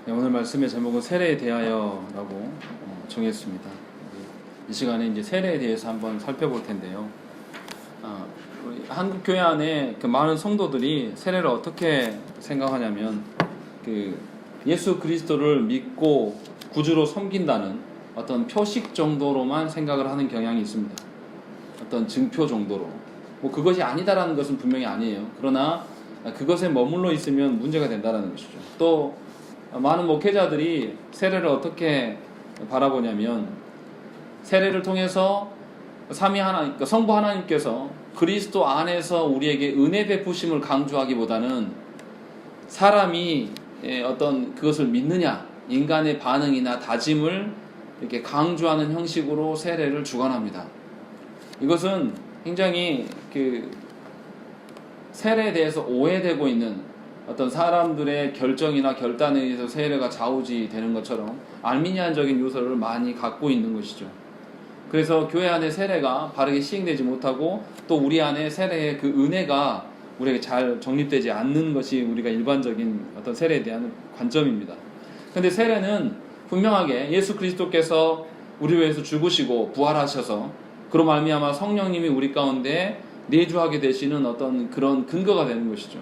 네, 오늘 말씀의 제목은 세례에 대하여라고 정했습니다. 이 시간에 이제 세례에 대해서 한번 살펴볼 텐데요. 우리 한국 교회 안에 그 많은 성도들이 세례를 어떻게 생각하냐면 그 예수 그리스도를 믿고 구주로 섬긴다는 어떤 표식 정도로만 생각을 하는 경향이 있습니다. 어떤 증표 정도로. 뭐 그것이 아니다라는 것은 분명히 아니에요. 그러나 그것에 머물러 있으면 문제가 된다는 것이죠. 또 많은 목회자들이 세례를 어떻게 바라보냐면 세례를 통해서 삼위 하나님, 성부 하나님께서 그리스도 안에서 우리에게 은혜 베푸심을 강조하기보다는 사람이 어떤 그것을 믿느냐, 인간의 반응이나 다짐을 이렇게 강조하는 형식으로 세례를 주관합니다. 이것은 굉장히 그 세례에 대해서 오해되고 있는 어떤 사람들의 결정이나 결단에 의해서 세례가 좌우지되는 것처럼 알미니안적인 요소를 많이 갖고 있는 것이죠. 그래서 교회 안에 세례가 바르게 시행되지 못하고 또 우리 안에 세례의 그 은혜가 우리에게 잘 정립되지 않는 것이 우리가 일반적인 어떤 세례에 대한 관점입니다. 그런데 세례는 분명하게 예수 그리스도께서 우리를 위해서 죽으시고 부활하셔서 그로 말미암아 성령님이 우리 가운데 내주하게 되시는 어떤 그런 근거가 되는 것이죠.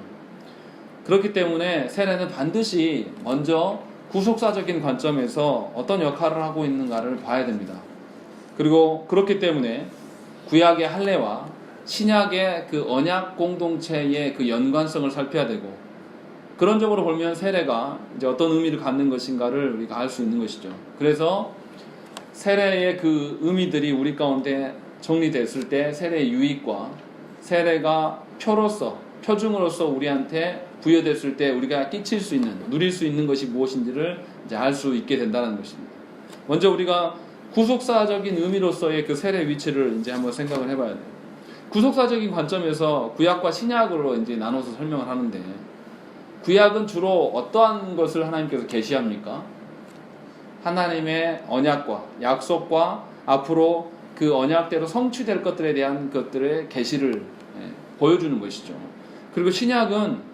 그렇기 때문에 세례는 반드시 먼저 구속사적인 관점에서 어떤 역할을 하고 있는가를 봐야 됩니다. 그리고 그렇기 때문에 구약의 할례와 신약의 그 언약 공동체의 그 연관성을 살펴야 되고, 그런 점으로 보면 세례가 이제 어떤 의미를 갖는 것인가를 우리가 알 수 있는 것이죠. 그래서 세례의 그 의미들이 우리 가운데 정리됐을 때 세례의 유익과 세례가 표중으로서 우리한테 부여됐을 때 우리가 끼칠 수 있는, 누릴 수 있는 것이 무엇인지를 이제 알 수 있게 된다는 것입니다. 먼저 우리가 구속사적인 의미로서의 그 세례 위치를 이제 한번 생각을 해봐야 돼요. 구속사적인 관점에서 구약과 신약으로 이제 나눠서 설명을 하는데, 구약은 주로 어떠한 것을 하나님께서 계시합니까? 하나님의 언약과 약속과 앞으로 그 언약대로 성취될 것들에 대한 것들의 계시를 보여주는 것이죠. 그리고 신약은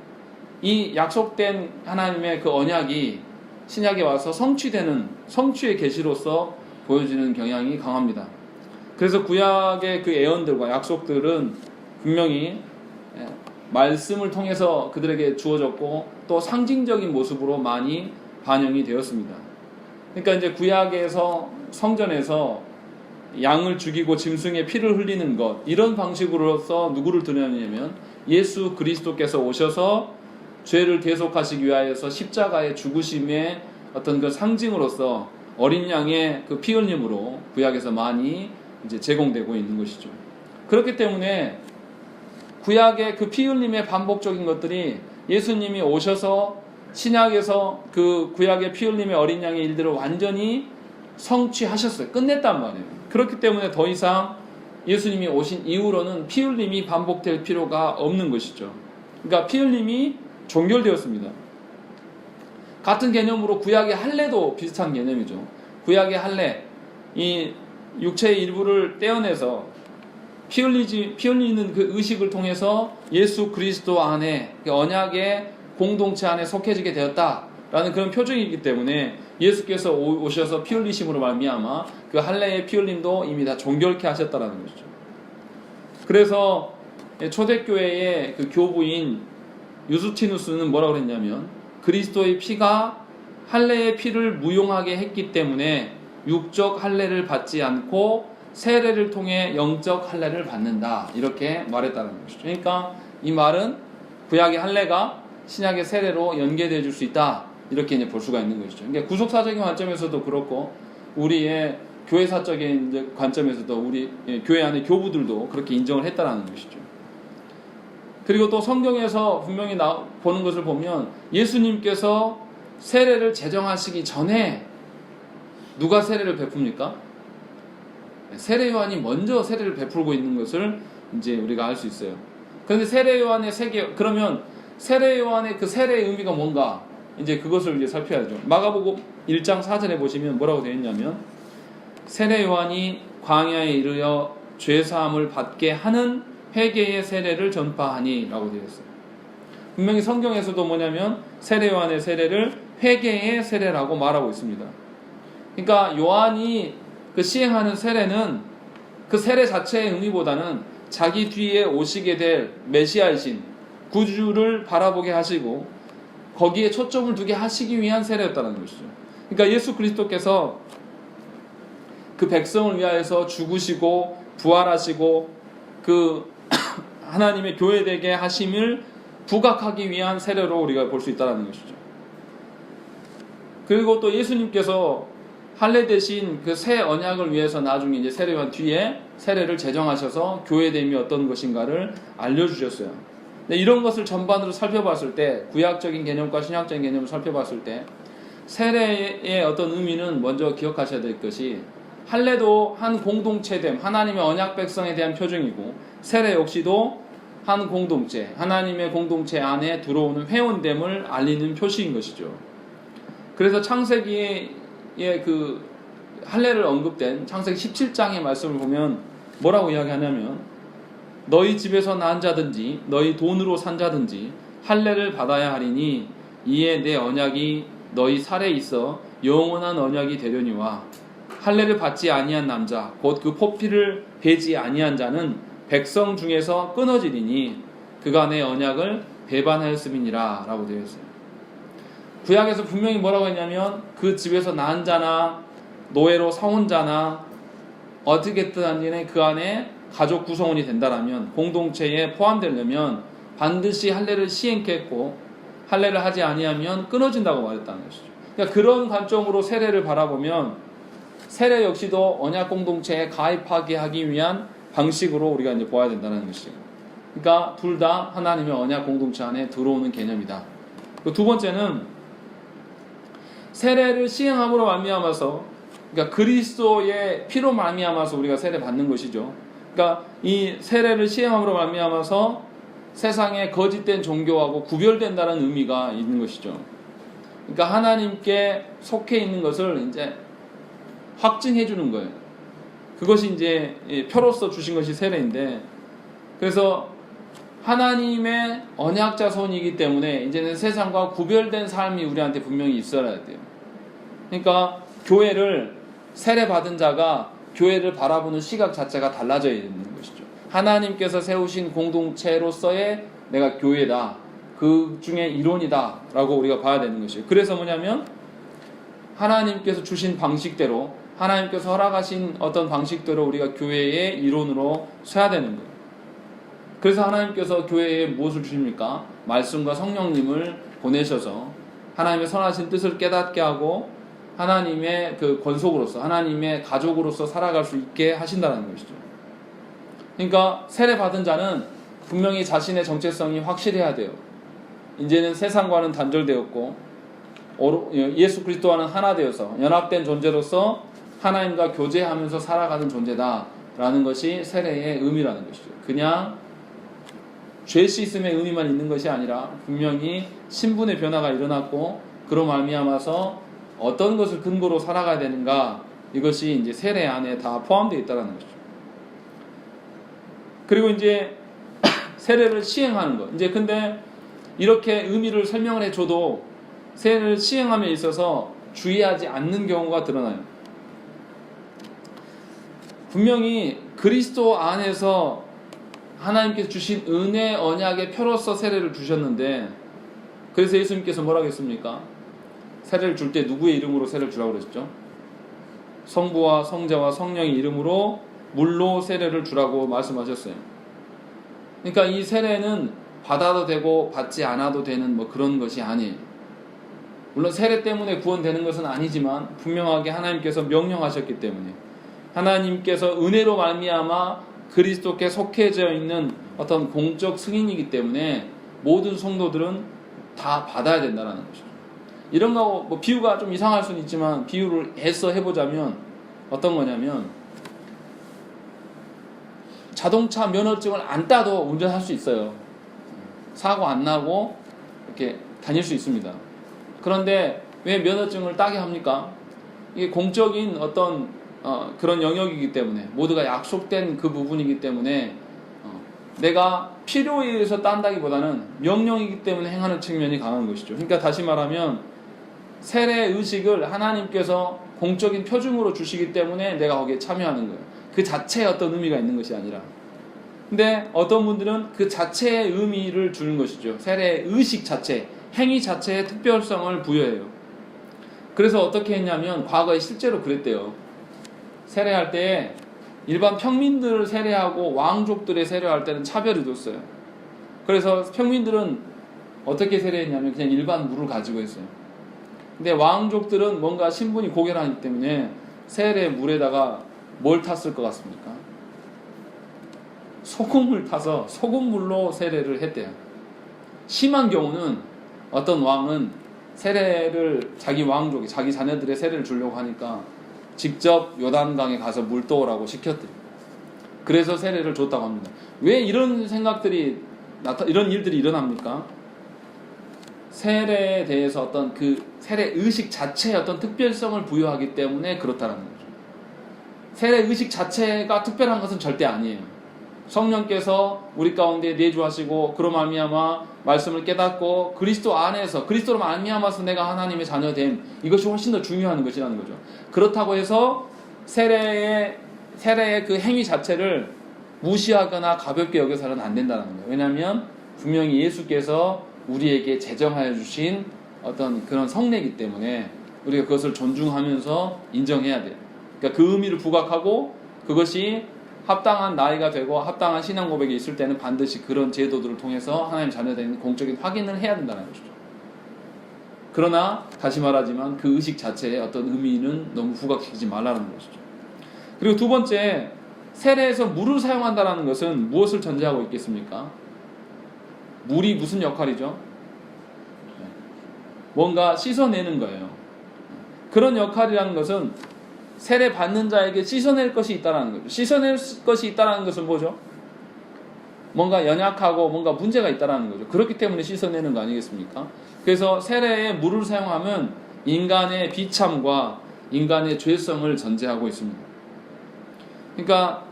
이 약속된 하나님의 그 언약이 신약에 와서 성취되는 성취의 계시로서 보여지는 경향이 강합니다. 그래서 구약의 그 예언들과 약속들은 분명히 말씀을 통해서 그들에게 주어졌고 또 상징적인 모습으로 많이 반영이 되었습니다. 그러니까 이제 구약에서 성전에서 양을 죽이고 짐승의 피를 흘리는 것, 이런 방식으로서 누구를 드러내냐면 예수 그리스도께서 오셔서 죄를 대속하시기 위하여서 십자가의 죽으심의 어떤 그 상징으로서 어린 양의 그 피 흘림으로 구약에서 많이 이제 제공되고 있는 것이죠. 그렇기 때문에 구약의 그 피 흘림의 반복적인 것들이 예수님이 오셔서 신약에서 그 구약의 피 흘림의 어린 양의 일들을 완전히 성취하셨어요. 끝냈단 말이에요. 그렇기 때문에 더 이상 예수님이 오신 이후로는 피 흘림이 반복될 필요가 없는 것이죠. 그러니까 피 흘림이 종결되었습니다. 같은 개념으로 구약의 할례도 비슷한 개념이죠. 구약의 할례, 이 육체의 일부를 떼어내서 피 흘리는 그 의식을 통해서 예수 그리스도 안에, 언약의 공동체 안에 속해지게 되었다라는 그런 표징이기 때문에 예수께서 오셔서 피 흘리심으로 말미암아 그 할례의 피 흘림도 이미 다 종결케 하셨다라는 것이죠. 그래서 초대교회의 그 교부인 유스티누스는 뭐라고 그랬냐면, 그리스도의 피가 할례의 피를 무용하게 했기 때문에 육적 할례를 받지 않고 세례를 통해 영적 할례를 받는다, 이렇게 말했다는 것이죠. 그러니까 이 말은 구약의 할례가 신약의 세례로 연계되어 줄 수 있다, 이렇게 이제 볼 수가 있는 것이죠. 그러니까 구속사적인 관점에서도 그렇고 우리의 교회사적인 관점에서도 우리 교회 안의 교부들도 그렇게 인정을 했다라는 것이죠. 그리고 또 성경에서 분명히 보는 것을 보면 예수님께서 세례를 제정하시기 전에 누가 세례를 베풉니까? 세례 요한이 먼저 세례를 베풀고 있는 것을 이제 우리가 알 수 있어요. 그런데 세례 요한의 그러면 세례 요한의 그 세례의 의미가 뭔가, 이제 그것을 이제 살펴야죠. 마가복음 1장 4절에 보시면 뭐라고 되어 있냐면, 세례 요한이 광야에 이르러 죄 사함을 받게 하는 회개의 세례를 전파하니 라고 되어 있어요. 분명히 성경에서도 뭐냐면 세례 요한의 세례를 회개의 세례라고 말하고 있습니다. 그러니까 요한이 그 시행하는 세례는 그 세례 자체의 의미보다는 자기 뒤에 오시게 될 메시아이신 구주를 바라보게 하시고 거기에 초점을 두게 하시기 위한 세례였다는 것이죠. 그러니까 예수 그리스도께서 그 백성을 위하여서 죽으시고 부활하시고 그 하나님의 교회되게 하심을 부각하기 위한 세례로 우리가 볼 수 있다는 것이죠. 그리고 또 예수님께서 할례 대신 그 새 언약을 위해서 나중에 이제 세례한 뒤에 세례를 제정하셔서 교회됨이 어떤 것인가를 알려주셨어요. 근데 이런 것을 전반으로 살펴봤을 때, 구약적인 개념과 신약적인 개념을 살펴봤을 때 세례의 어떤 의미는 먼저 기억하셔야 될 것이, 할례도 한 공동체됨, 하나님의 언약 백성에 대한 표정이고, 세례 역시도 한 공동체, 하나님의 공동체 안에 들어오는 회원됨을 알리는 표시인 것이죠. 그래서 창세기에 그 할례를 언급된 창세기 17장의 말씀을 보면 뭐라고 이야기하냐면, 너희 집에서 난 자든지 너희 돈으로 산 자든지 할례를 받아야 하리니 이에 내 언약이 너희 살에 있어 영원한 언약이 되려니와, 할례를 받지 아니한 남자 곧 그 포피를 베지 아니한 자는 백성 중에서 끊어지리니 그가 내 언약을 배반하였음이니라 라고 되어 있어요. 구약에서 분명히 뭐라고 했냐면, 그 집에서 난 자나 노예로 사온 자나 어떻게든 간에 그 안에 가족 구성원이 된다라면, 공동체에 포함되려면 반드시 할례를 시행했고 할례를 하지 아니하면 끊어진다고 말했다는 것이죠. 그러니까 그런 관점으로 세례를 바라보면 세례 역시도 언약 공동체에 가입하게 하기 위한 방식으로 우리가 이제 보아야 된다는 것이죠. 그러니까 둘 다 하나님의 언약 공동체 안에 들어오는 개념이다. 두 번째는 세례를 시행함으로 말미암아서, 그러니까 그리스도의 피로 말미암아서 우리가 세례 받는 것이죠. 그러니까 이 세례를 시행함으로 말미암아서 세상의 거짓된 종교하고 구별된다는 의미가 있는 것이죠. 그러니까 하나님께 속해 있는 것을 이제 확증해 주는 거예요. 그것이 이제 표로서 주신 것이 세례인데, 그래서 하나님의 언약 자손이기 때문에 이제는 세상과 구별된 삶이 우리한테 분명히 있어야 돼요. 그러니까 교회를, 세례 받은 자가 교회를 바라보는 시각 자체가 달라져야 되는 것이죠. 하나님께서 세우신 공동체로서의 내가 교회다, 그 중에 일원이다 라고 우리가 봐야 되는 것이에요. 그래서 뭐냐면 하나님께서 주신 방식대로, 하나님께서 허락하신 어떤 방식대로 우리가 교회의 일원으로 서야 되는 거예요. 그래서 하나님께서 교회에 무엇을 주십니까? 말씀과 성령님을 보내셔서 하나님의 선하신 뜻을 깨닫게 하고 하나님의 그 권속으로서, 하나님의 가족으로서 살아갈 수 있게 하신다는 것이죠. 그러니까 세례 받은 자는 분명히 자신의 정체성이 확실해야 돼요. 이제는 세상과는 단절되었고 예수 그리스도와는 하나 되어서 연합된 존재로서 하나님과 교제하면서 살아가는 존재다라는 것이 세례의 의미라는 것이죠. 그냥 죄 씻음의 의미만 있는 것이 아니라 분명히 신분의 변화가 일어났고, 그로 말미암아서 어떤 것을 근거로 살아가야 되는가, 이것이 이제 세례 안에 다 포함되어 있다는 것이죠. 그리고 이제 세례를 시행하는 것. 이제 근데 이렇게 의미를 설명을 해줘도 세례를 시행함에 있어서 주의하지 않는 경우가 드러나요. 분명히 그리스도 안에서 하나님께서 주신 은혜 언약의 표로서 세례를 주셨는데, 그래서 예수님께서 뭐라고 했습니까? 세례를 줄 때 누구의 이름으로 세례를 주라고 그랬죠? 성부와 성자와 성령의 이름으로 물로 세례를 주라고 말씀하셨어요. 그러니까 이 세례는 받아도 되고 받지 않아도 되는 뭐 그런 것이 아니에요. 물론 세례 때문에 구원되는 것은 아니지만 분명하게 하나님께서 명령하셨기 때문에, 하나님께서 은혜로 말미암아 그리스도께 속해져 있는 어떤 공적 승인이기 때문에 모든 성도들은 다 받아야 된다는 것이죠. 이런 거 뭐 비유가 좀 이상할 수는 있지만 비유를 해서 해보자면 어떤 거냐면, 자동차 면허증을 안 따도 운전할 수 있어요. 사고 안 나고 이렇게 다닐 수 있습니다. 그런데 왜 면허증을 따게 합니까? 이게 공적인 어떤 그런 영역이기 때문에, 모두가 약속된 그 부분이기 때문에 내가 필요에 의해서 딴다기보다는 명령이기 때문에 행하는 측면이 강한 것이죠. 그러니까 다시 말하면 세례 의식을 하나님께서 공적인 표준으로 주시기 때문에 내가 거기에 참여하는 거예요. 그 자체에 어떤 의미가 있는 것이 아니라. 근데 어떤 분들은 그 자체의 의미를 주는 것이죠. 세례 의식 자체, 행위 자체의 특별성을 부여해요. 그래서 어떻게 했냐면 과거에 실제로 그랬대요. 세례할 때 일반 평민들을 세례하고 왕족들의 세례할 때는 차별이 뒀어요. 그래서 평민들은 어떻게 세례했냐면 그냥 일반 물을 가지고 했어요. 근데 왕족들은 뭔가 신분이 고결하기 때문에 세례 물에다가 뭘 탔을 것 같습니까? 소금을 타서 소금물로 세례를 했대요. 심한 경우는 어떤 왕은 세례를 자기 왕족이 자기 자녀들의 세례를 주려고 하니까 직접 요단강에 가서 물 떠오라고 시켰대요. 그래서 세례를 줬다고 합니다. 왜 이런 생각들이 이런 일들이 일어납니까? 세례에 대해서 어떤 그 세례 의식 자체의 어떤 특별성을 부여하기 때문에 그렇다는 거죠. 세례 의식 자체가 특별한 것은 절대 아니에요. 성령께서 우리 가운데 내주하시고 그로 말미암아 말씀을 깨닫고 그리스도 안에서 그리스도로 말미암아서 내가 하나님의 자녀됨, 이것이 훨씬 더 중요한 것이라는 거죠. 그렇다고 해서 세례의 그 행위 자체를 무시하거나 가볍게 여겨서는 안 된다는 거예요. 왜냐하면 분명히 예수께서 우리에게 제정하여 주신 어떤 그런 성례이기 때문에 우리가 그것을 존중하면서 인정해야 돼요. 그러니까 그 의미를 부각하고 그것이 합당한 나이가 되고 합당한 신앙 고백이 있을 때는 반드시 그런 제도들을 통해서 하나님 자녀된 공적인 확인을 해야 된다는 것이죠. 그러나 다시 말하지만 그 의식 자체의 어떤 의미는 너무 부각시키지 말라는 것이죠. 그리고 두 번째, 세례에서 물을 사용한다는 것은 무엇을 전제하고 있겠습니까? 물이 무슨 역할이죠? 뭔가 씻어내는 거예요. 그런 역할이라는 것은 세례 받는 자에게 씻어낼 것이 있다는 거죠. 씻어낼 것이 있다는 것은 뭐죠? 뭔가 연약하고 뭔가 문제가 있다는 거죠. 그렇기 때문에 씻어내는 거 아니겠습니까? 그래서 세례에 물을 사용하면 인간의 비참과 인간의 죄성을 전제하고 있습니다. 그러니까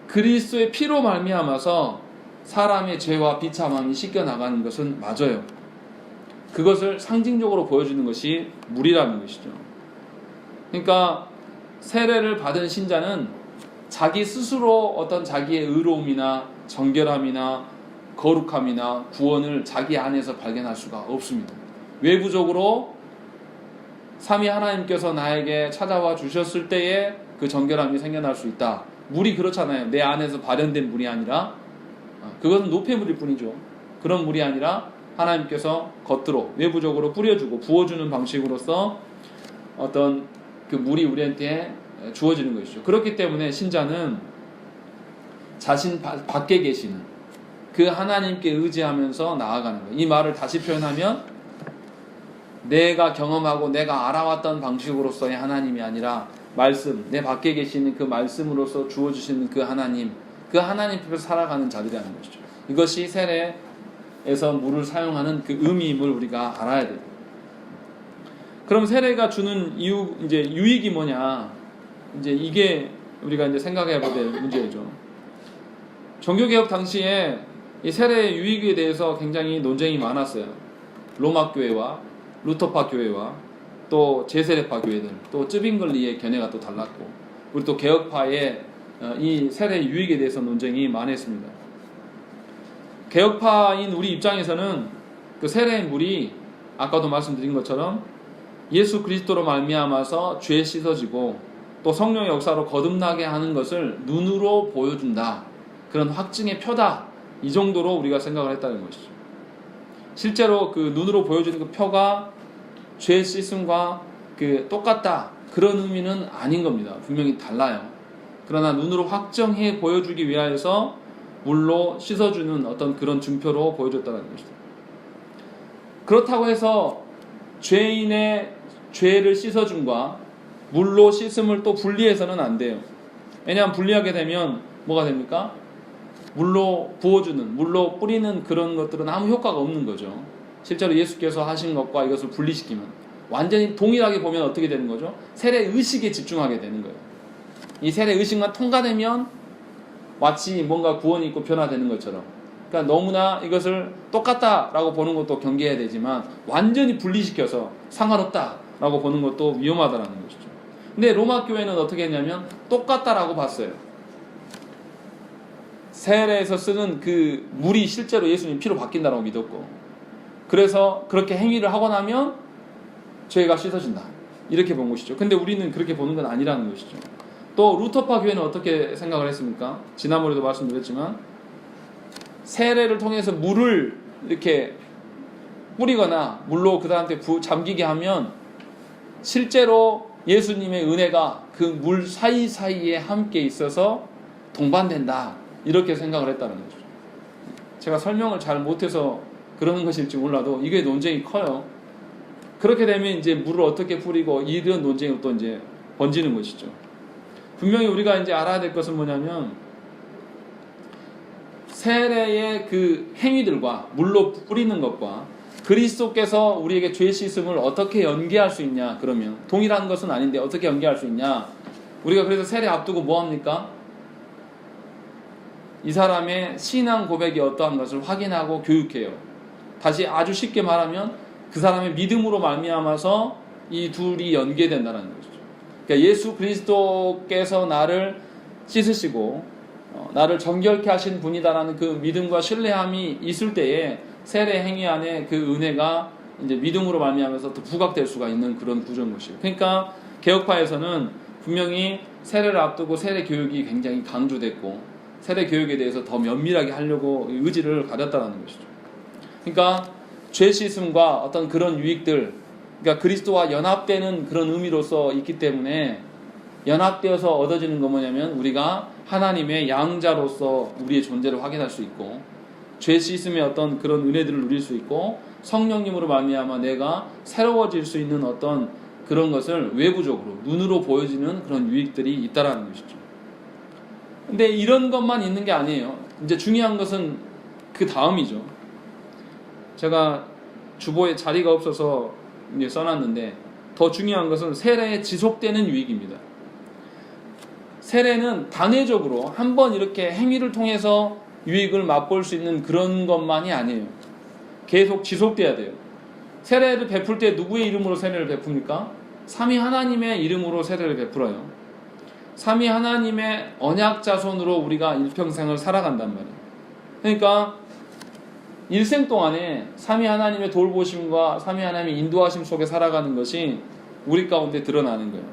그리스도의 피로 말미암아서 사람의 죄와 비참함이 씻겨나가는 것은 맞아요. 그것을 상징적으로 보여주는 것이 물이라는 것이죠. 그러니까 세례를 받은 신자는 자기 스스로 어떤 자기의 의로움이나 정결함이나 거룩함이나 구원을 자기 안에서 발견할 수가 없습니다. 외부적으로 삼위 하나님께서 나에게 찾아와 주셨을 때에 그 정결함이 생겨날 수 있다. 물이 그렇잖아요. 내 안에서 발현된 물이 아니라 그것은 노폐물일 뿐이죠. 그런 물이 아니라 하나님께서 겉으로 외부적으로 뿌려주고 부어주는 방식으로서 어떤 그 물이 우리한테 주어지는 것이죠. 그렇기 때문에 신자는 자신 밖에 계시는 그 하나님께 의지하면서 나아가는 거예요. 이 말을 다시 표현하면 내가 경험하고 내가 알아왔던 방식으로서의 하나님이 아니라 말씀, 내 밖에 계시는 그 말씀으로서 주어주시는 그 하나님 앞에서 살아가는 자들이라는 것이죠. 이것이 세례에서 물을 사용하는 그 의미임을 우리가 알아야 돼요. 그럼 세례가 주는 유익이 뭐냐? 이게 우리가 생각해야 될 문제죠. 종교개혁 당시에 이 세례의 유익에 대해서 굉장히 논쟁이 많았어요. 로마 교회와 루터파 교회와 또 제세례파 교회들, 또 쯔빙글리의 견해가 또 달랐고, 우리 또 개혁파의 이 세례의 유익에 대해서 논쟁이 많았습니다. 개혁파인 우리 입장에서는 그 세례의 물이 아까도 말씀드린 것처럼 예수 그리스도로 말미암아서 죄 씻어지고 또 성령의 역사로 거듭나게 하는 것을 눈으로 보여준다. 그런 확증의 표다. 이 정도로 우리가 생각을 했다는 것이죠. 실제로 그 눈으로 보여주는 그 표가 죄 씻음과 그 똑같다. 그런 의미는 아닌 겁니다. 분명히 달라요. 그러나 눈으로 확정해 보여주기 위하여서 물로 씻어주는 어떤 그런 증표로 보여줬다는 것이죠. 그렇다고 해서 죄인의 죄를 씻어줌과 물로 씻음을 또 분리해서는 안 돼요. 왜냐하면 분리하게 되면 뭐가 됩니까? 물로 부어주는, 물로 뿌리는 그런 것들은 아무 효과가 없는 거죠. 실제로 예수께서 하신 것과 이것을 분리시키면 완전히 동일하게 보면 어떻게 되는 거죠? 세례 의식에 집중하게 되는 거예요. 이 세례 의식만 통과되면 마치 뭔가 구원이 있고 변화되는 것처럼. 그러니까 너무나 이것을 똑같다라고 보는 것도 경계해야 되지만 완전히 분리시켜서 상관없다라고 보는 것도 위험하다라는 것이죠. 근데 로마 교회는 어떻게 했냐면 똑같다라고 봤어요. 세례에서 쓰는 그 물이 실제로 예수님 피로 바뀐다라고 믿었고, 그래서 그렇게 행위를 하고 나면 죄가 씻어진다 이렇게 본 것이죠. 근데 우리는 그렇게 보는 건 아니라는 것이죠. 또 루터파 교회는 어떻게 생각을 했습니까? 지난번에도 말씀드렸지만 세례를 통해서 물을 이렇게 뿌리거나 물로 그 사람한테 잠기게 하면 실제로 예수님의 은혜가 그 물 사이사이에 함께 있어서 동반된다 이렇게 생각을 했다는 거죠. 제가 설명을 잘 못해서 그러는 것일지 몰라도 이게 논쟁이 커요. 그렇게 되면 이제 물을 어떻게 뿌리고 이런 논쟁이 또 이제 번지는 것이죠. 분명히 우리가 이제 알아야 될 것은 뭐냐면 세례의 그 행위들과 물로 뿌리는 것과 그리스도께서 우리에게 죄 씻음을 어떻게 연계할 수 있냐. 그러면 동일한 것은 아닌데 어떻게 연계할 수 있냐. 우리가 그래서 세례 앞두고 뭐합니까? 이 사람의 신앙 고백이 어떠한 것을 확인하고 교육해요. 다시 아주 쉽게 말하면 그 사람의 믿음으로 말미암아서 이 둘이 연계된다는 것이죠. 그러니까 예수 그리스도께서 나를 씻으시고 나를 정결케 하신 분이다라는 그 믿음과 신뢰함이 있을 때에 세례 행위 안에 그 은혜가 이제 믿음으로 말미암아서 또 부각될 수가 있는 그런 구조인 것이에요. 그러니까 개혁파에서는 분명히 세례를 앞두고 세례 교육이 굉장히 강조됐고 세례 교육에 대해서 더 면밀하게 하려고 의지를 가졌다는 것이죠. 그러니까 죄 씻음과 어떤 그런 유익들, 그러니까 그리스도와 연합되는 그런 의미로서 있기 때문에 연합되어서 얻어지는 건 뭐냐면 우리가 하나님의 양자로서 우리의 존재를 확인할 수 있고 죄 씻음의 어떤 그런 은혜들을 누릴 수 있고 성령님으로 말미암아 내가 새로워질 수 있는 어떤 그런 것을 외부적으로 눈으로 보여지는 그런 유익들이 있다라는 것이죠. 근데 이런 것만 있는 게 아니에요. 이제 중요한 것은 그 다음이죠. 제가 주보에 자리가 없어서 이제 써놨는데 더 중요한 것은 세례에 지속되는 유익입니다. 세례는 단회적으로 한번 이렇게 행위를 통해서 유익을 맛볼 수 있는 그런 것만이 아니에요. 계속 지속돼야 돼요. 세례를 베풀 때 누구의 이름으로 세례를 베풉니까? 삼위 하나님의 이름으로 세례를 베풀어요. 삼위 하나님의 언약 자손으로 우리가 일평생을 살아간단 말이에요. 그러니까 일생 동안에 삼위 하나님의 돌보심과 삼위 하나님의 인도하심 속에 살아가는 것이 우리 가운데 드러나는 거예요.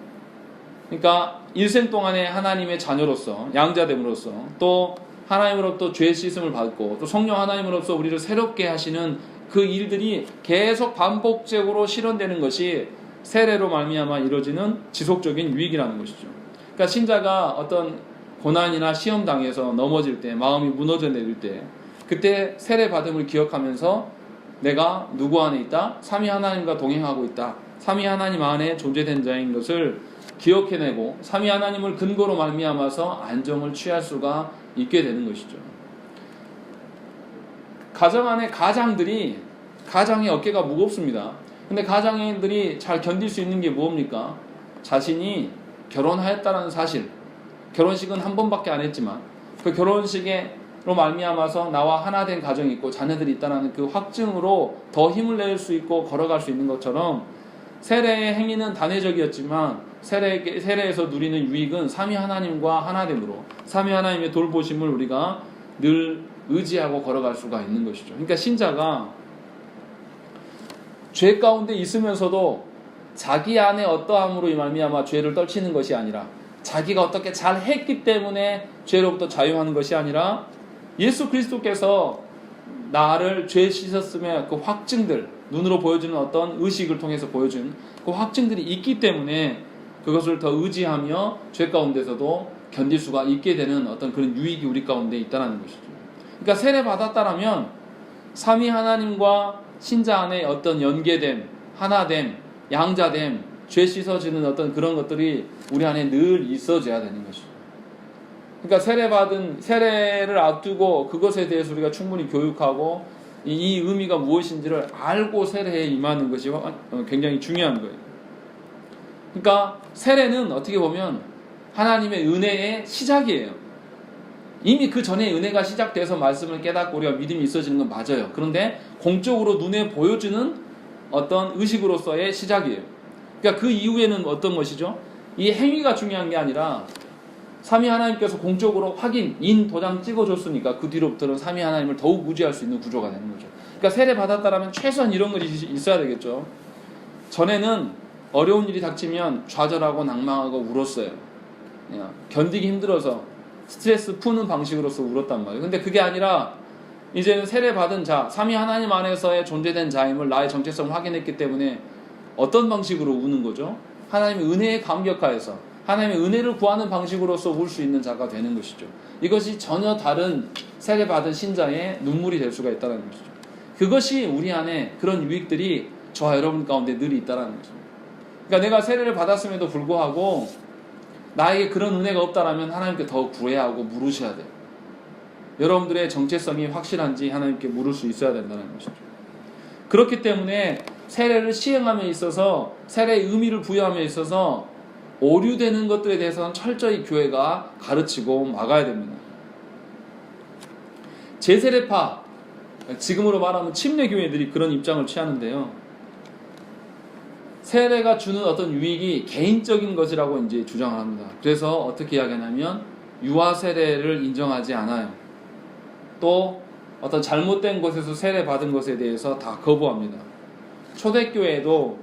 그러니까 일생 동안에 하나님의 자녀로서 양자됨으로써 또 하나님으로부터 죄 씻음을 받고 또 성령 하나님으로부터 우리를 새롭게 하시는 그 일들이 계속 반복적으로 실현되는 것이 세례로 말미암아 이루어지는 지속적인 유익이라는 것이죠. 그러니까 신자가 어떤 고난이나 시험 당해서 넘어질 때, 마음이 무너져 내릴 때, 그때 세례 받음을 기억하면서 내가 누구 안에 있다? 삼위 하나님과 동행하고 있다. 삼위 하나님 안에 존재된 자인 것을 기억해내고 삼위 하나님을 근거로 말미암아서 안정을 취할 수가 있게 되는 것이죠. 가정 안에 가장들이 가장의 어깨가 무겁습니다. 근데 가장들이 잘 견딜 수 있는 게 뭡니까? 자신이 결혼하였다는 사실. 결혼식은 한 번밖에 안 했지만 그 결혼식으로 말미암아서 나와 하나 된 가정이 있고 자녀들이 있다는 그 확증으로 더 힘을 낼 수 있고 걸어갈 수 있는 것처럼 세례의 행위는 단회적이었지만 세례에서 누리는 유익은 삼위 하나님과 하나됨으로 삼위 하나님의 돌보심을 우리가 늘 의지하고 걸어갈 수가 있는 것이죠. 그러니까 신자가 죄 가운데 있으면서도 자기 안에 어떠함으로 말미암아 죄를 떨치는 것이 아니라 자기가 어떻게 잘 했기 때문에 죄로부터 자유하는 것이 아니라 예수 그리스도께서 나를 죄 씻었음의 그 확증들, 눈으로 보여주는 어떤 의식을 통해서 보여준 그 확증들이 있기 때문에 그것을 더 의지하며 죄 가운데서도 견딜 수가 있게 되는 어떤 그런 유익이 우리 가운데 있다는 것이죠. 그러니까 세례 받았다라면 삼위 하나님과 신자 안에 어떤 연계됨, 하나됨, 양자됨, 죄 씻어지는 어떤 그런 것들이 우리 안에 늘 있어져야 되는 것이죠. 그러니까 세례를 앞두고 그것에 대해서 우리가 충분히 교육하고 이 의미가 무엇인지를 알고 세례에 임하는 것이 굉장히 중요한 거예요. 그러니까 세례는 어떻게 보면 하나님의 은혜의 시작이에요. 이미 그 전에 은혜가 시작돼서 말씀을 깨닫고 우리가 믿음이 있어지는 건 맞아요. 그런데 공적으로 눈에 보여주는 어떤 의식으로서의 시작이에요. 그러니까 그 이후에는 어떤 것이죠? 이 행위가 중요한 게 아니라 삼위 하나님께서 공적으로 확인, 인 도장 찍어줬으니까 그 뒤로부터는 삼위 하나님을 더욱 의지할 수 있는 구조가 되는 거죠. 그러니까 세례 받았다라면 최소한 이런 것이 있어야 되겠죠. 전에는 어려운 일이 닥치면 좌절하고 낭망하고 울었어요. 그냥 견디기 힘들어서 스트레스 푸는 방식으로서 울었단 말이에요. 근데 그게 아니라 이제는 세례 받은 자, 삼위 하나님 안에서의 존재된 자임을 나의 정체성을 확인했기 때문에 어떤 방식으로 우는 거죠? 하나님의 은혜에 감격하여서 하나님의 은혜를 구하는 방식으로서 울 수 있는 자가 되는 것이죠. 이것이 전혀 다른 세례 받은 신자의 눈물이 될 수가 있다는 것이죠. 그것이 우리 안에 그런 유익들이 저와 여러분 가운데 늘 있다는 거죠. 그러니까 내가 세례를 받았음에도 불구하고 나에게 그런 은혜가 없다라면 하나님께 더 구해야 하고 물으셔야 돼요. 여러분들의 정체성이 확실한지 하나님께 물을 수 있어야 된다는 것이죠. 그렇기 때문에 세례를 시행함에 있어서 세례의 의미를 부여함에 있어서 오류되는 것들에 대해서는 철저히 교회가 가르치고 막아야 됩니다. 제세례파, 지금으로 말하면 침례교회들이 그런 입장을 취하는데요. 세례가 주는 어떤 유익이 개인적인 것이라고 이제 주장을 합니다. 그래서 어떻게 이야기하냐면 유아 세례를 인정하지 않아요. 또 어떤 잘못된 곳에서 세례 받은 것에 대해서 다 거부합니다. 초대교회에도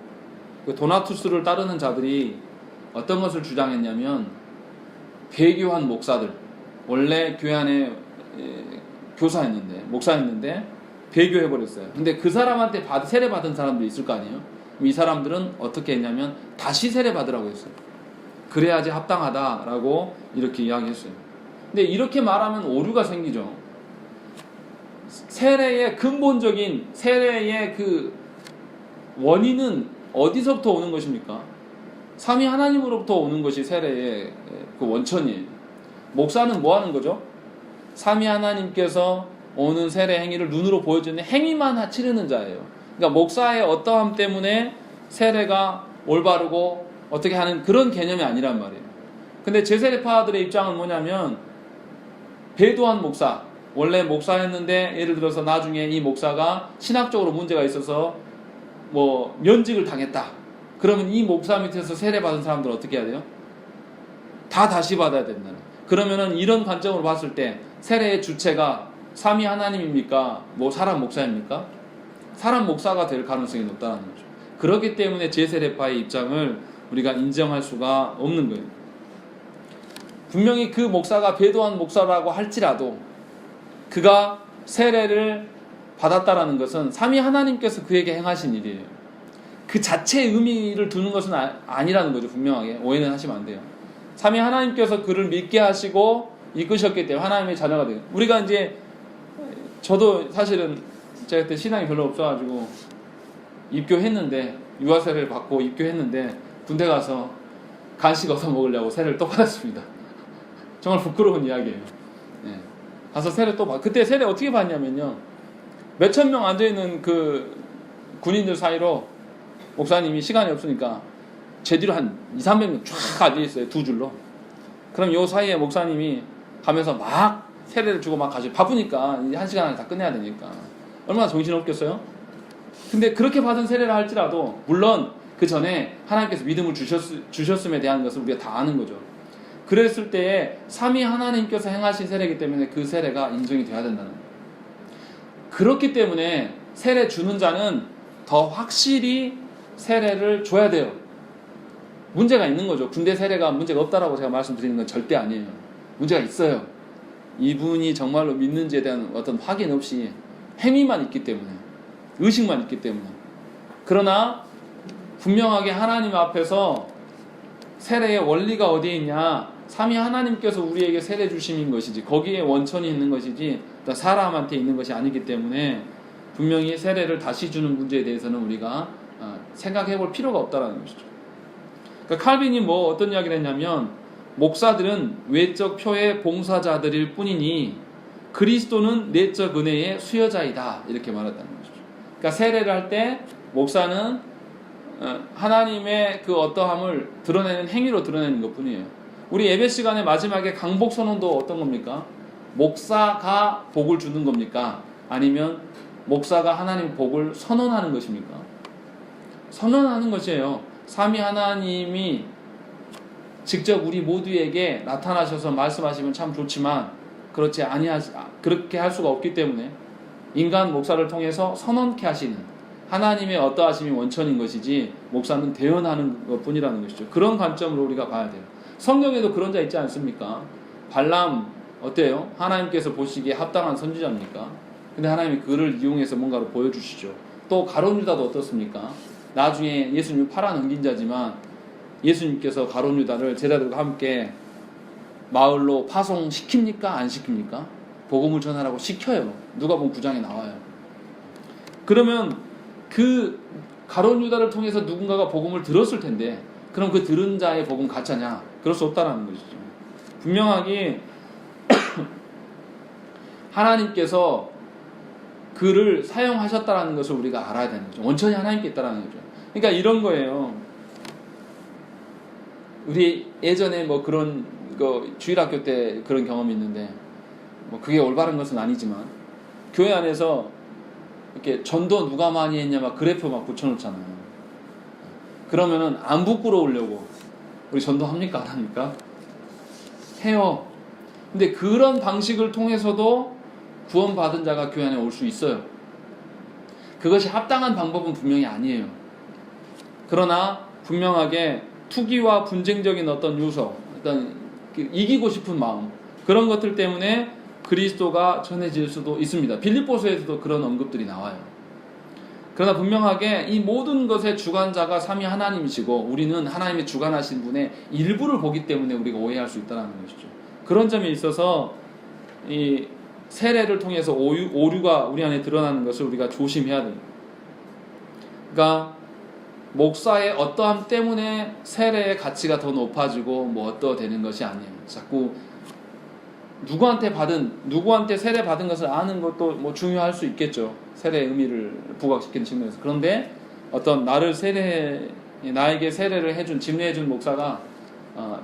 그 도나투스를 따르는 자들이 어떤 것을 주장했냐면 배교한 목사들, 원래 교회 안에 목사였는데 배교해버렸어요. 근데 그 사람한테 세례 받은 사람도 있을 거 아니에요. 이 사람들은 어떻게 했냐면 다시 세례 받으라고 했어요. 그래야지 합당하다라고 이렇게 이야기했어요. 근데 이렇게 말하면 오류가 생기죠. 세례의 근본적인 세례의 그 원인은 어디서부터 오는 것입니까? 삼위 하나님으로부터 오는 것이 세례의 그 원천이에요. 목사는 뭐 하는 거죠? 삼위 하나님께서 오는 세례 행위를 눈으로 보여주는 행위만 치르는 자예요. 그러니까 목사의 어떠함 때문에 세례가 올바르고 어떻게 하는 그런 개념이 아니란 말이에요. 근데 제세례파들의 입장은 뭐냐면 배도한 목사, 원래 목사였는데 예를 들어서 나중에 이 목사가 신학적으로 문제가 있어서 뭐 면직을 당했다. 그러면 이 목사 밑에서 세례 받은 사람들 어떻게 해야 돼요? 다 다시 받아야 된다는. 그러면은 이런 관점으로 봤을 때 세례의 주체가 삼위 하나님입니까? 뭐 사람 목사입니까? 사람 목사가 될 가능성이 높다는 거죠. 그렇기 때문에 제세례파의 입장을 우리가 인정할 수가 없는 거예요. 분명히 그 목사가 배도한 목사라고 할지라도 그가 세례를 받았다라는 것은 삼위 하나님께서 그에게 행하신 일이에요. 그 자체의 의미를 두는 것은 아니라는 거죠. 분명하게 오해는 하시면 안 돼요. 삼위 하나님께서 그를 믿게 하시고 이끄셨기 때문에 하나님의 자녀가 돼요. 우리가 이제 저도 사실은 제가 그때 신앙이 별로 없어가지고 입교했는데 유아 세례를 받고 입교했는데 군대 가서 간식 얻어 먹으려고 세례를 또 받았습니다. 정말 부끄러운 이야기예요. 네. 가서 세례 또 그때 세례 어떻게 받냐면요. 몇천 명 앉아있는 그 군인들 사이로 목사님이 시간이 없으니까 제 뒤로 한 200~300명 쫙 앉아있어요. 두 줄로. 그럼 요 사이에 목사님이 가면서 막 세례를 주고 막 가지고 바쁘니까 한 시간 안에 다 끝내야 되니까 얼마나 정신없겠어요? 근데 그렇게 받은 세례를 할지라도 물론 그 전에 하나님께서 믿음을 주셨음에 대한 것을 우리가 다 아는 거죠. 그랬을 때에 삼위 하나님께서 행하신 세례이기 때문에 그 세례가 인정이 돼야 된다는 거예요. 그렇기 때문에 세례 주는 자는 더 확실히 세례를 줘야 돼요. 문제가 있는 거죠. 군대 세례가 문제가 없다라고 제가 말씀드리는 건 절대 아니에요. 문제가 있어요. 이분이 정말로 믿는지에 대한 어떤 확인 없이 행위만 있기 때문에, 의식만 있기 때문에. 그러나 분명하게 하나님 앞에서 세례의 원리가 어디에 있냐? 삼위 하나님께서 우리에게 세례 주심인 것이지 거기에 원천이 있는 것이지 사람한테 있는 것이 아니기 때문에 분명히 세례를 다시 주는 문제에 대해서는 우리가 생각해 볼 필요가 없다는 것이죠. 그러니까 칼빈이 어떤 이야기를 했냐면 목사들은 외적 표의 봉사자들일 뿐이니 그리스도는 내적 은혜의 수여자이다 이렇게 말했다는 것이죠. 그러니까 세례를 할 때 목사는 하나님의 그 어떠함을 드러내는 행위로 드러내는 것 뿐이에요. 우리 예배 시간에 마지막에 강복 선언도 어떤 겁니까? 목사가 복을 주는 겁니까? 아니면 목사가 하나님 복을 선언하는 것입니까? 선언하는 것이에요. 삼위 하나님이 직접 우리 모두에게 나타나셔서 말씀하시면 참 좋지만 그렇게 할 수가 없기 때문에 인간 목사를 통해서 선언케 하시는 하나님의 어떠하심이 원천인 것이지 목사는 대언하는 것뿐이라는 것이죠. 그런 관점으로 우리가 봐야 돼요. 성경에도 그런 자 있지 않습니까? 발람 어때요? 하나님께서 보시기에 합당한 선지자입니까? 근데 하나님이 그를 이용해서 뭔가를 보여주시죠. 또 가룟 유다도 어떻습니까? 나중에 예수님을 팔아넘긴 자지만 예수님께서 가룟 유다를 제자들과 함께 마을로 파송시킵니까? 안 시킵니까? 복음을 전하라고 시켜요. 누가복음 9장에 나와요. 그러면 그 가룟 유다를 통해서 누군가가 복음을 들었을 텐데 그럼 그 들은 자의 복음 가짜냐? 그럴 수 없다는 것이죠. 분명하게 하나님께서 그를 사용하셨다는 것을 우리가 알아야 되는 거죠. 원천이 하나님께 있다는 거죠. 그러니까 이런 거예요. 우리 예전에 뭐 그런 주일학교 때 그런 경험이 있는데 뭐 그게 올바른 것은 아니지만 교회 안에서 이렇게 전도 누가 많이 했냐 막 그래프 막 붙여놓잖아요. 그러면은 안 부끄러우려고 우리 전도합니까? 안 합니까? 해요. 근데 그런 방식을 통해서도 구원받은 자가 교회 안에 올 수 있어요. 그것이 합당한 방법은 분명히 아니에요. 그러나 분명하게 투기와 분쟁적인 어떤 요소, 어떤 이기고 싶은 마음, 그런 것들 때문에 그리스도가 전해질 수도 있습니다. 빌립보서에서도 그런 언급들이 나와요. 그러나 분명하게 이 모든 것의 주관자가 삼위 하나님이시고 우리는 하나님의 주관하신 분의 일부를 보기 때문에 우리가 오해할 수 있다는 것이죠. 그런 점에 있어서 이 세례를 통해서 오류가 우리 안에 드러나는 것을 우리가 조심해야 됩니다. 그러니까 목사의 어떠함 때문에 세례의 가치가 더 높아지고 뭐 어떠되는 것이 아니에요. 자꾸 누구한테 세례 받은 것을 아는 것도 뭐 중요할 수 있겠죠. 세례의 의미를 부각시키는 측면에서. 그런데 어떤 나에게 세례를 해준, 집례해준 목사가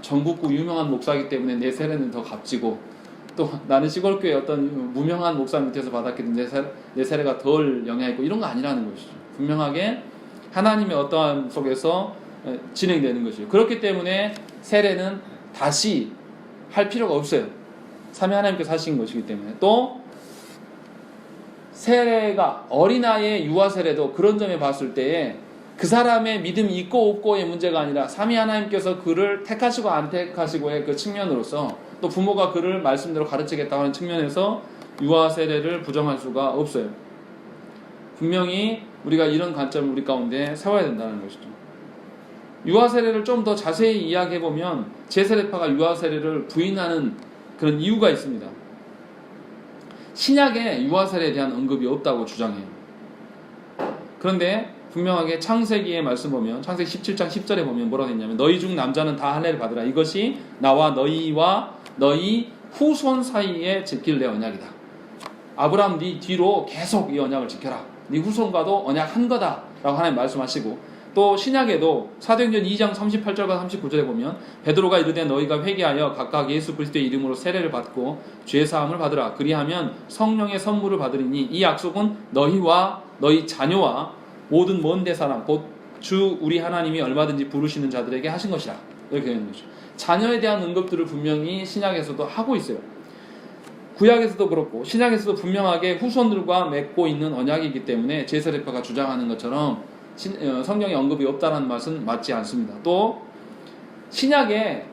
전국구 유명한 목사이기 때문에 내 세례는 더 값지고, 또 나는 시골교회 어떤 무명한 목사 밑에서 받았기 때문에 내 세례가 덜 영향있고, 이런 거 아니라는 것이죠. 분명하게 하나님의 어떠한 속에서 진행되는 것이죠. 그렇기 때문에 세례는 다시 할 필요가 없어요. 삼위 하나님께서 하신 것이기 때문에. 또 세례가 어린아이의 유아 세례도 그런 점에 봤을 때에 그 사람의 믿음이 있고 없고의 문제가 아니라 삼위 하나님께서 그를 택하시고 안 택하시고의 그 측면으로서, 또 부모가 그를 말씀대로 가르치겠다고 하는 측면에서 유아 세례를 부정할 수가 없어요. 분명히 우리가 이런 관점을 우리 가운데 세워야 된다는 것이죠. 유아 세례를 좀 더 자세히 이야기해보면 제세례파가 유아 세례를 부인하는 그런 이유가 있습니다. 신약에 유아 세례에 대한 언급이 없다고 주장해요. 그런데 분명하게 창세기의 말씀 보면, 창세기 17장 10절에 보면 뭐라고 했냐면, 너희 중 남자는 다 할례를 받으라. 이것이 나와 너희와 너희 후손 사이에 지킬 내 언약이다. 아브라함 네 뒤로 계속 이 언약을 지켜라. 네 후손과도 언약한 거다 라고 하나님 말씀하시고, 또 신약에도 사도행전 2장 38절과 39절에 보면 베드로가 이르되 너희가 회개하여 각각 예수 그리스도의 이름으로 세례를 받고 죄사함을 받으라. 그리하면 성령의 선물을 받으리니 이 약속은 너희와 너희 자녀와 모든 먼 데 사람 곧 주 우리 하나님이 얼마든지 부르시는 자들에게 하신 것이라. 이렇게 되는 거죠. 자녀에 대한 언급들을 분명히 신약에서도 하고 있어요. 구약에서도 그렇고 신약에서도 분명하게 후손들과 맺고 있는 언약이기 때문에 제세례파가 주장하는 것처럼 성경에 언급이 없다는 말은 맞지 않습니다. 또 신약에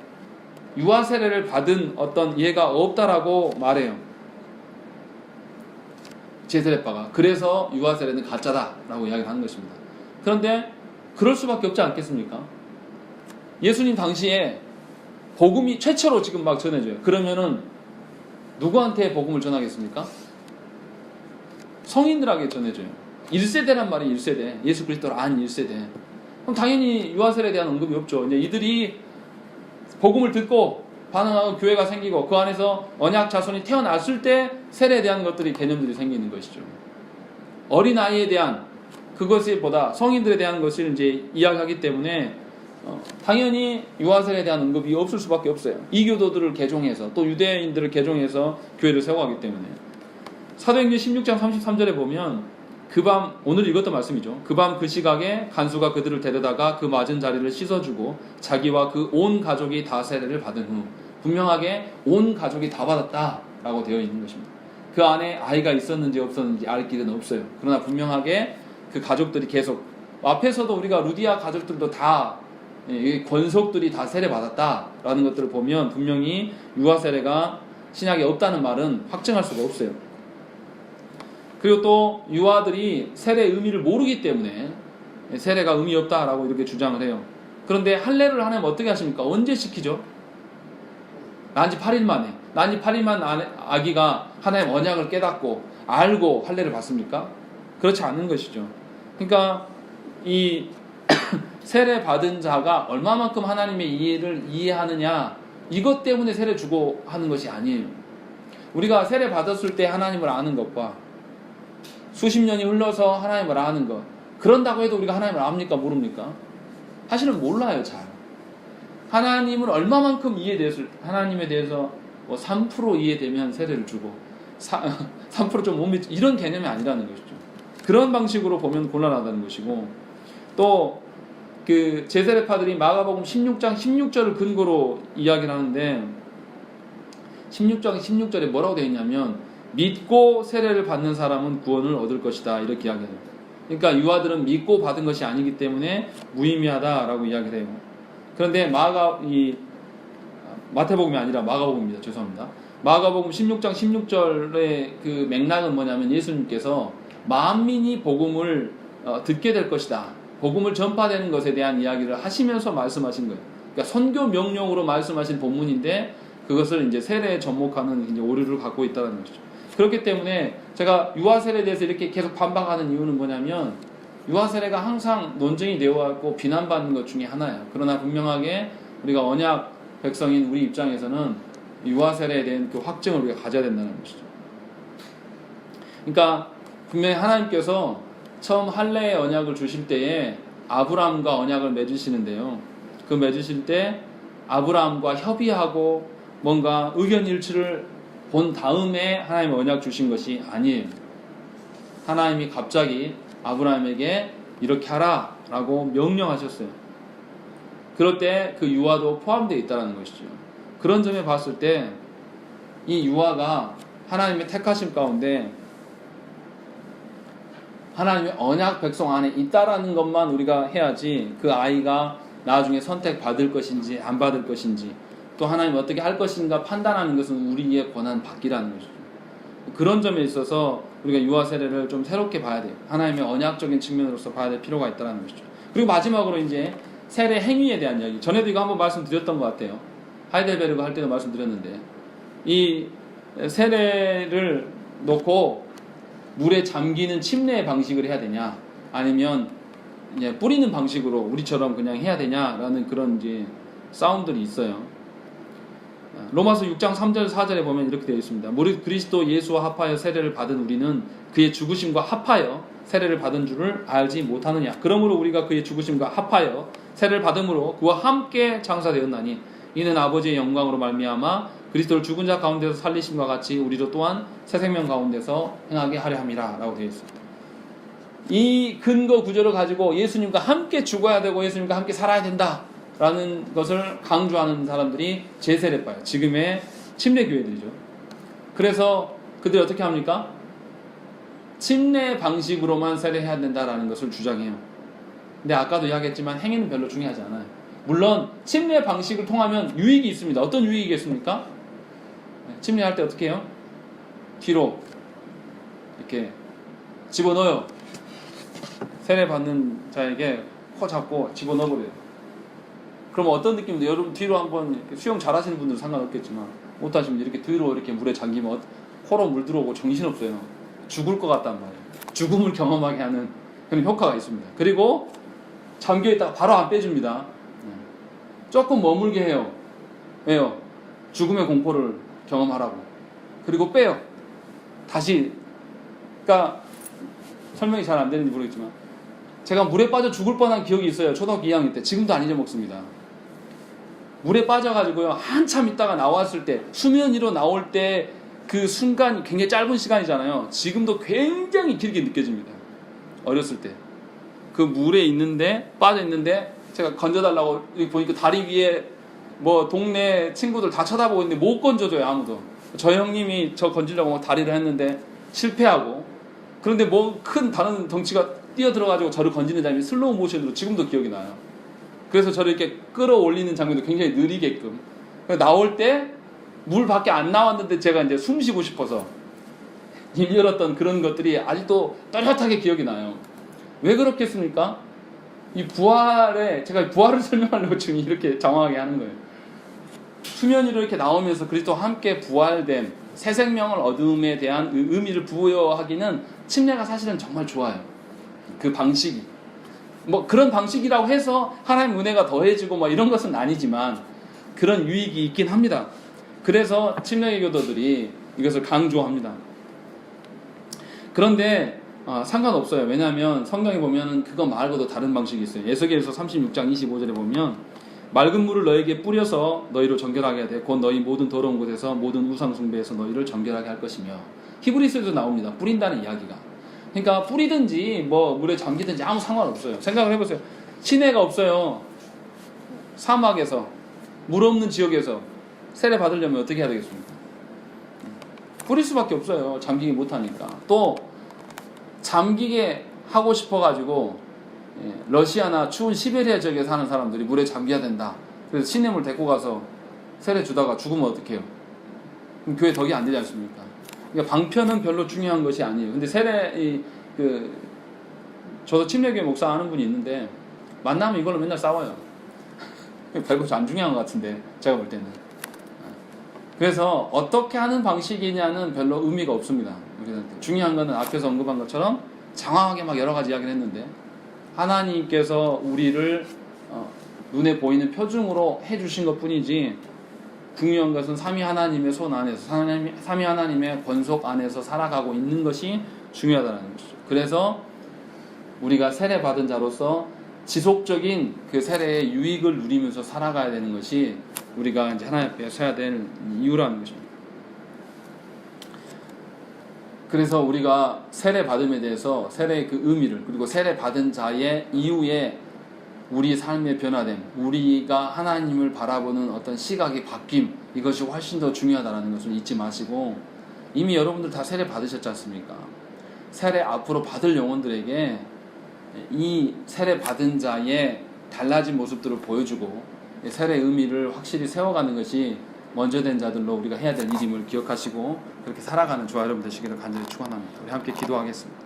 유아 세례를 받은 어떤 예가 없다라고 말해요. 제세례파가. 그래서 유아 세례는 가짜다라고 이야기를 하는 것입니다. 그런데 그럴 수밖에 없지 않겠습니까? 예수님 당시에 복음이 최초로 지금 막 전해져요. 그러면은 누구한테 복음을 전하겠습니까? 성인들에게 전해줘요. 1세대란 말이 1세대. 예수 그리스도를 안 1세대. 그럼 당연히 유아세례에 대한 언급이 없죠. 이제 이들이 복음을 듣고 반응하고 교회가 생기고 그 안에서 언약 자손이 태어났을 때 세례에 대한 것들이 개념들이 생기는 것이죠. 어린아이에 대한 그것이 보다 성인들에 대한 것을 이제 이야기하기 때문에 당연히 유아세례에 대한 언급이 없을 수밖에 없어요. 이교도들을 개종해서 또 유대인들을 개종해서 교회를 세워가기 때문에. 사도행전 16장 33절에 보면 그 밤, 오늘 읽었던 말씀이죠. 그 밤 그 시각에 간수가 그들을 데려다가 그 맞은 자리를 씻어주고 자기와 그 온 가족이 다 세례를 받은 후, 분명하게 온 가족이 다 받았다라고 되어 있는 것입니다. 그 안에 아이가 있었는지 없었는지 알 길은 없어요. 그러나 분명하게 그 가족들이 계속, 앞에서도 우리가 루디아 가족들도 다 권속들이 다 세례 받았다라는 것들을 보면 분명히 유아 세례가 신약에 없다는 말은 확증할 수가 없어요. 그리고 또 유아들이 세례의 의미를 모르기 때문에 세례가 의미 없다라고 이렇게 주장을 해요. 그런데 할례를 하나님 어떻게 하십니까? 언제 시키죠? 난지 8일 만에. 난지 8일만 아기가 하나님의 언약을 깨닫고 알고 할례를 받습니까? 그렇지 않은 것이죠. 그러니까 이 세례 받은 자가 얼마만큼 하나님의 이해를 이해하느냐, 이것 때문에 세례 주고 하는 것이 아니에요. 우리가 세례 받았을 때 하나님을 아는 것과 수십 년이 흘러서 하나님을 아는 것, 그런다고 해도 우리가 하나님을 압니까? 모릅니까? 사실은 몰라요. 잘 하나님을 얼마만큼 하나님에 대해서 뭐 3% 이해되면 세례를 주고 3% 좀 못 믿지, 이런 개념이 아니라는 것이죠. 그런 방식으로 보면 곤란하다는 것이고, 또 그 제세례파들이 마가복음 16장 16절을 근거로 이야기를 하는데 16장 16절에 뭐라고 되어 있냐면 믿고 세례를 받는 사람은 구원을 얻을 것이다, 이렇게 이야기해요. 그러니까 유아들은 믿고 받은 것이 아니기 때문에 무의미하다라고 이야기를 해요. 그런데 마태복음이 아니라 마가복음입니다. 죄송합니다. 마가복음 16장 16절의 그 맥락은 뭐냐면 예수님께서 만민이 복음을 듣게 될 것이다, 복음을 전파되는 것에 대한 이야기를 하시면서 말씀하신 거예요. 그러니까 선교 명령으로 말씀하신 본문인데 그것을 이제 세례에 접목하는 이제 오류를 갖고 있다는 것이죠. 그렇기 때문에 제가 유아 세례에 대해서 이렇게 계속 반박하는 이유는 뭐냐면 유아 세례가 항상 논쟁이 되어왔고 비난받는 것 중에 하나예요. 그러나 분명하게 우리가 언약 백성인 우리 입장에서는 유아 세례에 대한 그 확증을 우리가 가져야 된다는 것이죠. 그러니까 분명히 하나님께서 처음 할례의 언약을 주실 때에 아브라함과 언약을 맺으시는데요. 그 맺으실 때 아브라함과 협의하고 뭔가 의견 일치를 본 다음에 하나님의 언약 주신 것이 아니에요. 하나님이 갑자기 아브라함에게 이렇게 하라 라고 명령하셨어요. 그럴 때 그 유아도 포함되어 있다는 것이죠. 그런 점에 봤을 때 이 유아가 하나님의 택하심 가운데 하나님의 언약 백성 안에 있다라는 것만 우리가 해야지, 그 아이가 나중에 선택받을 것인지 안 받을 것인지 또 하나님 어떻게 할 것인가 판단하는 것은 우리의 권한 밖이라는 것이죠. 그런 점에 있어서 우리가 유아 세례를 좀 새롭게 봐야 돼요. 하나님의 언약적인 측면으로서 봐야 될 필요가 있다는 것이죠. 그리고 마지막으로 이제 세례 행위에 대한 이야기. 전에도 이거 한번 말씀드렸던 것 같아요. 하이델베르그 할 때도 말씀드렸는데, 이 세례를 놓고 물에 잠기는 침례의 방식을 해야 되냐, 아니면 이제 뿌리는 방식으로 우리처럼 그냥 해야 되냐라는 그런 이제 싸움들이 있어요. 로마서 6장 3절 4절에 보면 이렇게 되어 있습니다. 무릇 그리스도 예수와 합하여 세례를 받은 우리는 그의 죽으심과 합하여 세례를 받은 줄을 알지 못하느냐. 그러므로 우리가 그의 죽으심과 합하여 세례를 받음으로 그와 함께 장사되었나니 이는 아버지의 영광으로 말미암아 그리스도를 죽은 자 가운데서 살리심과 같이 우리도 또한 새 생명 가운데서 행하게 하려 함이라 라고 되어 있습니다. 이 근거 구절을 가지고 예수님과 함께 죽어야 되고 예수님과 함께 살아야 된다 라는 것을 강조하는 사람들이 제세례파예요. 지금의 침례교회들이죠. 그래서 그들이 어떻게 합니까? 침례 방식으로만 세례해야 된다라는 것을 주장해요. 근데 아까도 이야기했지만 행위는 별로 중요하지 않아요. 물론 침례 방식을 통하면 유익이 있습니다. 어떤 유익이 있습니까? 침례할 때 어떻게 해요? 뒤로 이렇게 집어넣어요. 세례 받는 자에게 코 잡고 집어넣어버려요. 그러면 어떤 느낌인데, 여러분 뒤로 한번 수영 잘하시는 분들은 상관없겠지만 못하시면 이렇게 뒤로 이렇게 물에 잠기면 코로 물 들어오고 정신없어요. 죽을 것 같단 말이에요. 죽음을 경험하게 하는 그런 효과가 있습니다. 그리고 잠겨있다가 바로 안 빼줍니다. 조금 머물게 해요. 왜요? 죽음의 공포를 경험하라고. 그리고 빼요. 다시. 그러니까 설명이 잘 안 되는지 모르겠지만 제가 물에 빠져 죽을 뻔한 기억이 있어요. 초등학교 2학년 때. 지금도 안 잊어먹습니다. 물에 빠져가지고요. 한참 있다가 나왔을 때, 수면 위로 나올 때 그 순간이 굉장히 짧은 시간이잖아요. 지금도 굉장히 길게 느껴집니다. 어렸을 때. 그 물에 있는데, 빠져 있는데, 제가 건져달라고 보니까 다리 위에 뭐 동네 친구들 다 쳐다보고 있는데 못 건져줘요, 아무도. 저 형님이 저 건지려고 다리를 했는데 실패하고, 그런데 뭐 큰 다른 덩치가 뛰어들어가지고 저를 건지는 장면이 슬로우 모션으로 지금도 기억이 나요. 그래서 저를 이렇게 끌어올리는 장면도 굉장히 느리게끔. 나올 때 물 밖에 안 나왔는데 제가 이제 숨 쉬고 싶어서 입 열었던 그런 것들이 아직도 또렷하게 기억이 나요. 왜 그렇겠습니까? 이 부활에, 제가 부활을 설명하려고 지금 이렇게 장황하게 하는 거예요. 수면 위로 이렇게 나오면서 그리스도와 함께 부활된 새 생명을 얻음에 대한 의미를 부여하기는 침례가 사실은 정말 좋아요. 그 방식이. 뭐 그런 방식이라고 해서 하나님의 은혜가 더해지고 뭐 이런 것은 아니지만 그런 유익이 있긴 합니다. 그래서 침례 교도들이 이것을 강조합니다. 그런데 상관없어요. 왜냐하면 성경에 보면 그거 말고도 다른 방식이 있어요. 에스겔서 36장 25절에 보면 맑은 물을 너에게 뿌려서 너희를 정결하게 하되 곧 너희 모든 더러운 곳에서 모든 우상 숭배에서 너희를 정결하게 할 것이며, 히브리서에도 나옵니다. 뿌린다는 이야기가. 그러니까 뿌리든지 뭐 물에 잠기든지 아무 상관없어요. 생각을 해보세요. 시내가 없어요. 사막에서, 물 없는 지역에서 세례 받으려면 어떻게 해야 되겠습니까? 뿌릴 수밖에 없어요. 잠기기 못하니까. 또 잠기게 하고 싶어가지고 러시아나 추운 시베리아 지역에 사는 사람들이 물에 잠겨야 된다. 그래서 시냇물 데리고 가서 세례 주다가 죽으면 어떡해요? 그럼 교회 덕이 안 되지 않습니까? 그러니까 방편은 별로 중요한 것이 아니에요. 근데 저도 침례교회 목사 아는 분이 있는데 만나면 이걸로 맨날 싸워요. 별거 안 중요한 것 같은데 제가 볼 때는. 그래서 어떻게 하는 방식이냐는 별로 의미가 없습니다. 중요한 거는 앞에서 언급한 것처럼 장황하게 막 여러 가지 이야기를 했는데, 하나님께서 우리를 눈에 보이는 표징으로 해주신 것 뿐이지, 중요한 것은 삼위 하나님의 손 안에서, 삼위 하나님의 권속 안에서 살아가고 있는 것이 중요하다는 것이죠. 그래서 우리가 세례 받은 자로서 지속적인 그 세례의 유익을 누리면서 살아가야 되는 것이 우리가 이제 하나님 앞에 서야 될 이유라는 것입니다. 그래서 우리가 세례 받음에 대해서 세례의 그 의미를, 그리고 세례 받은 자의 이후에 우리 삶의 변화됨, 우리가 하나님을 바라보는 어떤 시각의 바뀜, 이것이 훨씬 더 중요하다는 것을 잊지 마시고, 이미 여러분들 다 세례 받으셨지 않습니까? 세례 앞으로 받을 영혼들에게 이 세례 받은 자의 달라진 모습들을 보여주고 세례의 의미를 확실히 세워가는 것이 먼저 된 자들로 우리가 해야 될 일임을 기억하시고 그렇게 살아가는 저와 여러분 되시기를 간절히 축원합니다. 우리 함께 기도하겠습니다.